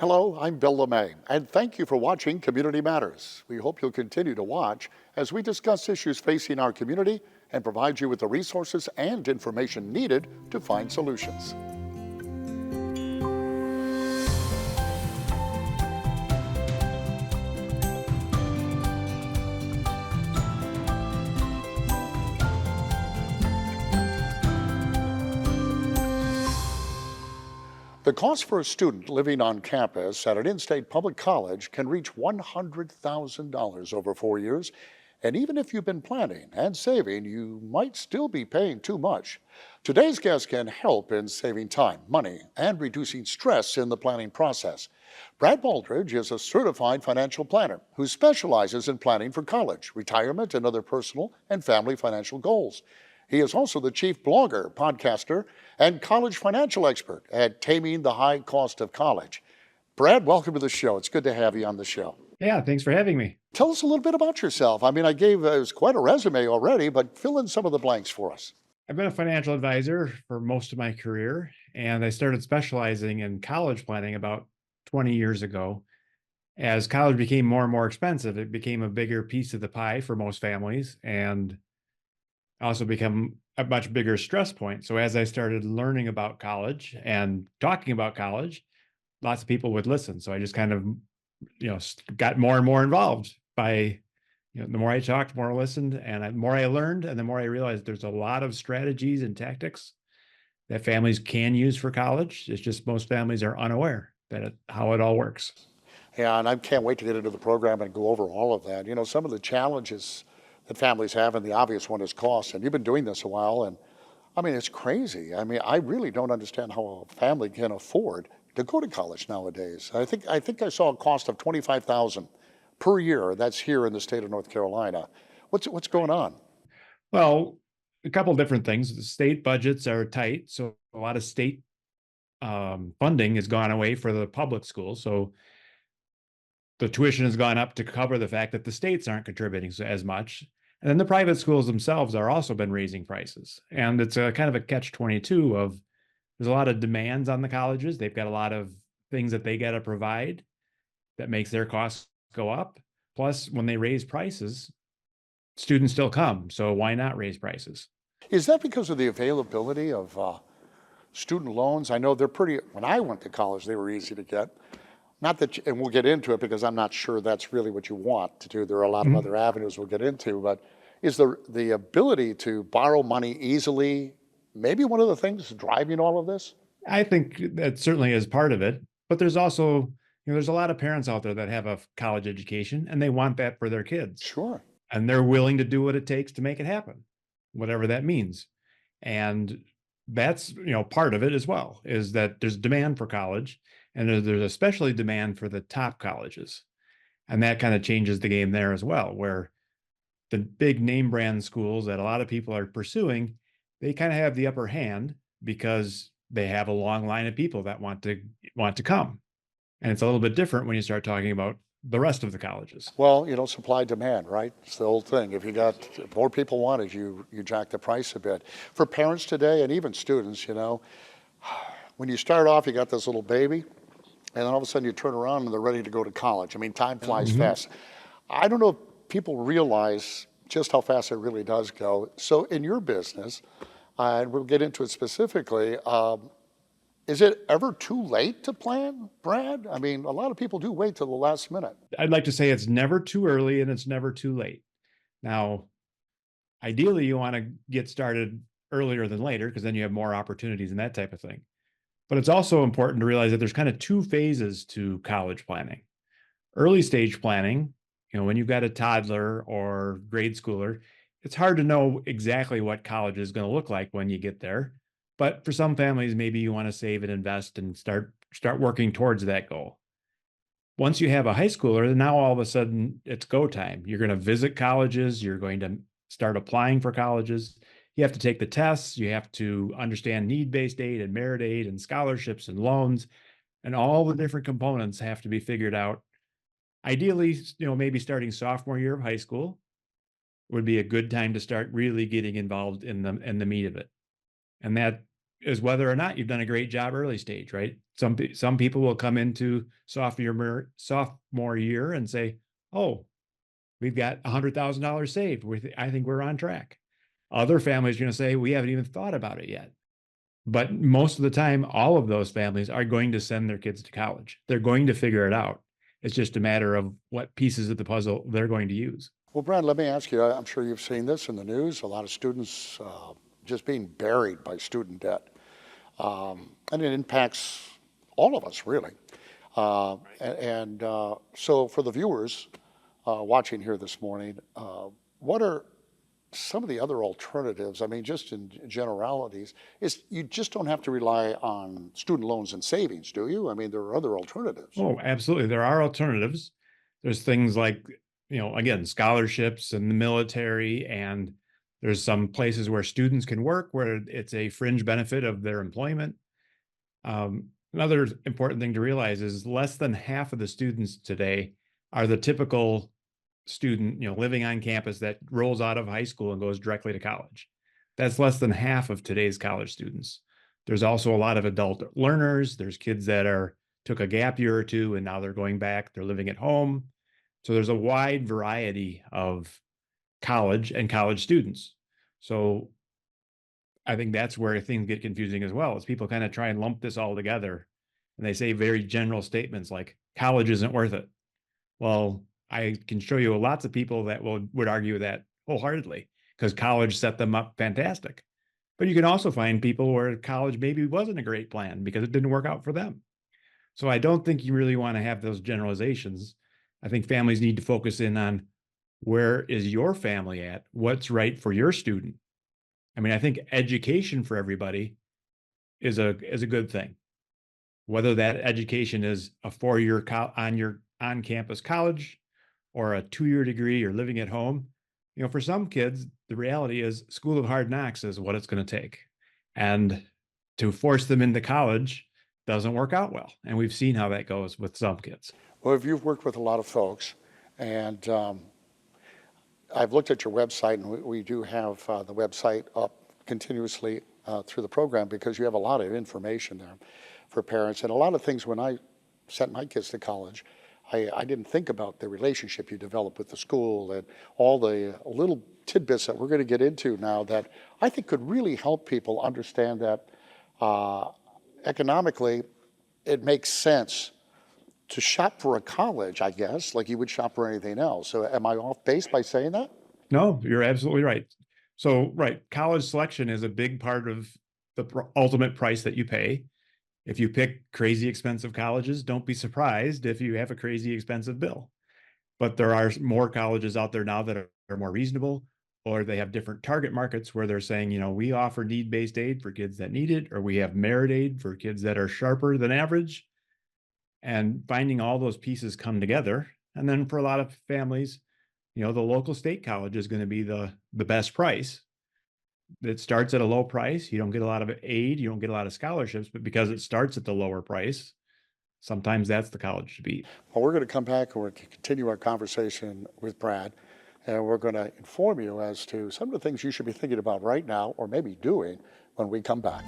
Hello, I'm Bill LeMay, and thank you for watching Community Matters. We hope you'll continue to watch as we discuss issues facing our community and provide you with the resources and information needed to find solutions. The cost for a student living on campus at an in-state public college can reach $100,000 over 4 years. And even if you've been planning and saving, you might still be paying too much. Today's guest can help in saving time, money, and reducing stress in the planning process. Brad Baldridge is a certified financial planner who specializes in planning for college, retirement, and other personal and family financial goals. He is also the chief blogger, podcaster, and college financial expert at Taming the High Cost of College. Brad, welcome to the show. It's good to have you on the show. Yeah, thanks for having me. Tell us a little bit about yourself. I mean, I gave it was quite a resume already, but fill in some of the blanks for us. I've been a financial advisor for most of my career, and I started specializing in college planning about 20 years ago. As college became more and more expensive, it became a bigger piece of the pie for most families and also become a much bigger stress point. So as I started learning about college and talking about college, lots of people would listen. So I just kind of, got more and more involved by the more I talked, the more I listened, and the more I learned, and the more I realized there's a lot of strategies and tactics that families can use for college. It's just most families are unaware how it all works. Yeah, and I can't wait to get into the program and go over all of that. Some of the challenges that families have, and the obvious one is cost. And you've been doing this a while, and I mean, it's crazy. I mean, I really don't understand how a family can afford to go to college nowadays. I think I saw a cost of 25,000 per year. That's here in the state of North Carolina. What's going on? Well, a couple different things. The state budgets are tight, so a lot of state funding has gone away for the public schools. So the tuition has gone up to cover the fact that the states aren't contributing as much. And then the private schools themselves are also been raising prices. And it's a kind of a catch-22 of there's a lot of demands on the colleges. They've got a lot of things that they got to provide that makes their costs go up. Plus, when they raise prices, students still come. So why not raise prices? Is that because of the availability of student loans? I know they're pretty, when I went to college, they were easy to get. Not that, and we'll get into it because I'm not sure that's really what you want to do. There are a lot of other avenues we'll get into, but is the ability to borrow money easily maybe one of the things driving all of this? I think that certainly is part of it. But there's also, there's a lot of parents out there that have a college education and they want that for their kids. Sure. And they're willing to do what it takes to make it happen, whatever that means. And that's, part of it as well, is that there's demand for college and there's especially demand for the top colleges. And that kind of changes the game there as well, where the big name brand schools that a lot of people are pursuing, they kind of have the upper hand because they have a long line of people that want to come. And it's a little bit different when you start talking about the rest of the colleges. Well, supply demand, right? It's the old thing. If if more people want it, you jack the price a bit. For parents today and even students, when you start off, you got this little baby, and then all of a sudden you turn around and they're ready to go to college. I mean, time flies fast. I don't know if people realize just how fast it really does go. So in your business, and we'll get into it specifically, is it ever too late to plan, Brad? I mean, a lot of people do wait till the last minute. I'd like to say it's never too early and it's never too late. Now, ideally, you want to get started earlier than later because then you have more opportunities and that type of thing. But it's also important to realize that there's kind of two phases to college planning. Early stage planning, when you've got a toddler or grade schooler, it's hard to know exactly what college is going to look like when you get there. But for some families, maybe you want to save and invest and start working towards that goal. Once you have a high schooler, now all of a sudden it's go time. You're going to visit colleges. You're going to start applying for colleges. You have to take the tests. You have to understand need-based aid and merit aid and scholarships and loans, and all the different components have to be figured out. Ideally, maybe starting sophomore year of high school would be a good time to start really getting involved in the meat of it. And that is whether or not you've done a great job early stage, right? Some people will come into sophomore year and say, "Oh, we've got $100,000 saved. I think we're on track." Other families are going to say, "We haven't even thought about it yet." But most of the time, all of those families are going to send their kids to college. They're going to figure it out. It's just a matter of what pieces of the puzzle they're going to use. Well, Brad, let me ask you, I'm sure you've seen this in the news, a lot of students just being buried by student debt. And it impacts all of us, really. So for the viewers watching here this morning, what are some of the other alternatives? I mean, just in generalities, is you just don't have to rely on student loans and savings, do you? I mean, there are other alternatives. Oh, absolutely. There are alternatives. There's things like, again, scholarships and the military, and there's some places where students can work where it's a fringe benefit of their employment. Another important thing to realize is less than half of the students today are the typical student, living on campus that rolls out of high school and goes directly to college. That's less than half of today's college students. There's also a lot of adult learners. There's kids that took a gap year or two and now they're going back, they're living at home. So there's a wide variety of college and college students. So I think that's where things get confusing as well, is people kind of try and lump this all together and they say very general statements like college isn't worth it. Well, I can show you lots of people that would argue that wholeheartedly because college set them up fantastic. But you can also find people where college maybe wasn't a great plan because it didn't work out for them. So I don't think you really want to have those generalizations. I think families need to focus in on where is your family at? What's right for your student? I mean, I think education for everybody is a good thing. Whether that education is a 4-year on campus college or a 2-year degree or living at home, for some kids, the reality is school of hard knocks is what it's going to take. And to force them into college doesn't work out well. And we've seen how that goes with some kids. Well, if you've worked with a lot of folks, and I've looked at your website, and we do have the website up continuously through the program because you have a lot of information there for parents. And a lot of things when I sent my kids to college, I didn't think about the relationship you develop with the school and all the little tidbits that we're going to get into now that I think could really help people understand that economically it makes sense to shop for a college, I guess, like you would shop for anything else. So am I off base by saying that? No, you're absolutely right. So, right, college selection is a big part of the ultimate price that you pay. If you pick crazy expensive colleges, don't be surprised if you have a crazy expensive bill. But there are more colleges out there now that are more reasonable, or they have different target markets where they're saying, we offer need-based aid for kids that need it, or we have merit aid for kids that are sharper than average. And finding all those pieces come together. And then for a lot of families, the local state college is going to be the best price. It starts at a low price. You don't get a lot of aid. You don't get a lot of scholarships, but because it starts at the lower price, sometimes that's the college to beat. Well, we're going to come back and we're going to continue our conversation with Brad, and we're going to inform you as to some of the things you should be thinking about right now or maybe doing when we come back.